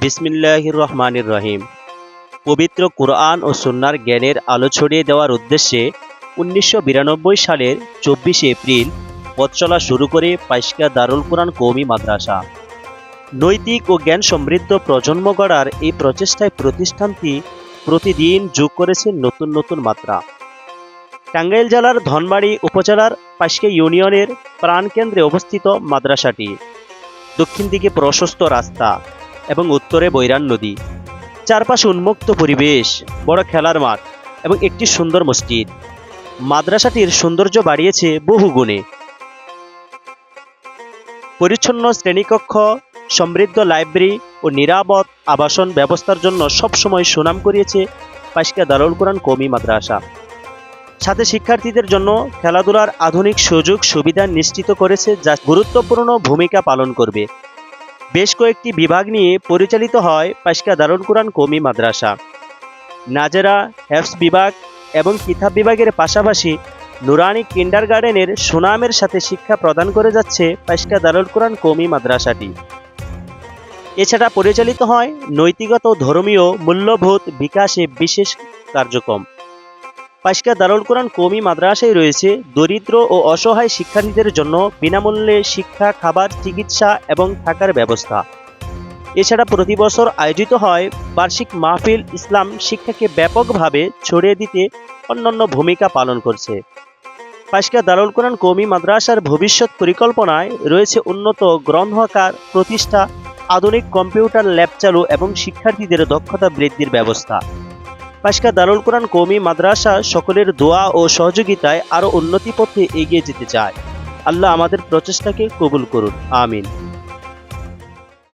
বিসমিল্লাহির রহমানির রহিম। পবিত্র কুরআন ও সুন্নাহর জ্ঞানের আলো ছড়িয়ে দেওয়ার উদ্দেশ্যে ১৯৯২ সালের ২৪শে এপ্রিল পথ চলা শুরু করে পাইশকা দারুল কুরআন কওমি মাদ্রাসা। নৈতিক ও জ্ঞান সমৃদ্ধ প্রজন্ম গড়ার এই প্রচেষ্টায় প্রতিষ্ঠানটি প্রতিদিন যোগ করেছে নতুন নতুন মাত্রা। টাঙ্গাইল জেলার ধনবাড়ী উপজেলার পাইশকা ইউনিয়নের প্রাণকেন্দ্রে অবস্থিত মাদ্রাসাটি। দক্ষিণ দিকে প্রশস্ত রাস্তা এবং উত্তরে বৈরান নদী, চারপাশে উন্মুক্ত পরিবেশ, বড় খেলার মাঠ এবং একটি সুন্দর মসজিদ মাদ্রাসাটির সৌন্দর্য বাড়িয়েছে বহু গুণে। পরিচ্ছন্ন শ্রেণীকক্ষ, সমৃদ্ধ লাইব্রেরি ও নিরাপদ আবাসন ব্যবস্থার জন্য সবসময় সুনাম কুড়িয়েছে পাইশকা দারুল কুরআন কওমি মাদ্রাসা। সাথে শিক্ষার্থীদের জন্য খেলাধুলার আধুনিক সুযোগ সুবিধা নিশ্চিত করেছে, যা গুরুত্বপূর্ণ ভূমিকা পালন করবে। বেশ কয়েকটি বিভাগ নিয়ে পরিচালিত হয় পাইশকা দারুল কুরআন কওমি মাদ্রাসা। নাজেরা, হেফজ বিভাগ এবং কিতাব বিভাগের পাশাপাশি নুরানি কিন্ডারগার্টেনের সুনামের সাথে শিক্ষা প্রদান করে যাচ্ছে পাইশকা দারুল কুরআন কওমি মাদ্রাসাটি। এছাড়া পরিচালিত হয় নৈতিকতা ও ধর্মীয় মূল্যবোধ বিকাশে বিশেষ কার্যক্রম। পাইশকা দারুল কুরআন কওমি মাদ্রাসায় রয়েছে দরিদ্র ও অসহায় শিক্ষার্থীদের জন্য বিনামূল্যে শিক্ষা, খাবার, চিকিৎসা এবং থাকার ব্যবস্থা। এছাড়া প্রতি বছর আয়োজিত হয় বার্ষিক মাহফিল ইসলাম শিক্ষাকে ব্যাপকভাবে ছড়িয়ে দিতে অন্যান্য ভূমিকা পালন করছে। পাইশকা দারুল কুরআন কওমি মাদ্রাসার ভবিষ্যৎ পরিকল্পনায় রয়েছে উন্নত গ্রন্থাগার প্রতিষ্ঠা, আধুনিক কম্পিউটার ল্যাব চালু এবং শিক্ষার্থীদের দক্ষতা বৃদ্ধির ব্যবস্থা। পাইশকা দারুল কুরআন কওমি মাদ্রাসা সকলের দোয়া ও সহযোগিতায় আরও উন্নতি পথে এগিয়ে যেতে চায়। আল্লাহ আমাদের প্রচেষ্টাকে কবুল করুন, আমিন।